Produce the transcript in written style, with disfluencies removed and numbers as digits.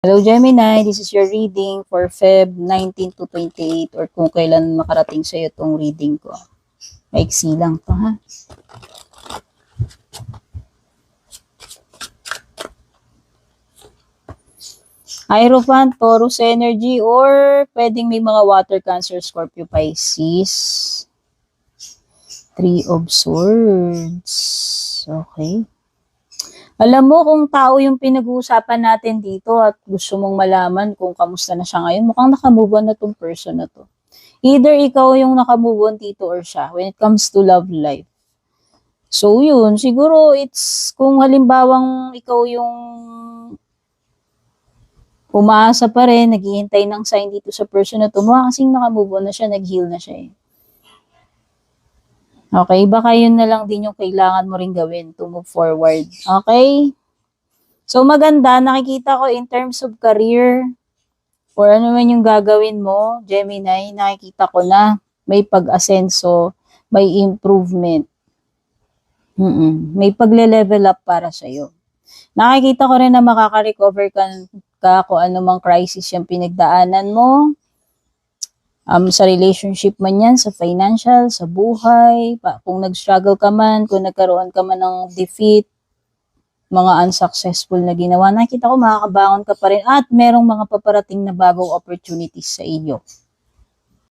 Hello Gemini, this is your reading for Feb 19 to 28 or kung kailan makarating sa iyo itong reading ko. Maiksi lang to ha. Hierophant, Taurus energy, or pwedeng may mga water, Cancer, Scorpio, Pisces. Three of Swords. Okay. Alam mo kung tao yung pinag-uusapan natin dito at gusto mong malaman kung kamusta na siya ngayon, mukhang nakamove on na tong person na to. Either ikaw yung nakamove on dito or siya when it comes to love life. So yun, siguro it's kung halimbawang ikaw yung umaasa pa rin, naghihintay ng sign dito sa person na to, mukha kasing nakamove on na siya, nag-heal na siya eh. Okay, baka yun na lang din yung kailangan mo rin gawin to move forward. Okay? So maganda, nakikita ko in terms of career or ano man yung gagawin mo, Gemini, nakikita ko na may pag-asenso, may improvement. May pagle-level up para sa'yo. Nakikita ko rin na makaka-recover ka kung anumang crisis yung pinagdaanan mo. Sa relationship man yan, sa financial, sa buhay, kung nag-struggle ka man, kung nagkaroon ka man ng defeat, mga unsuccessful na ginawa, nakita ko makakabangon ka pa rin at merong mga paparating na bagong opportunities sa iyo.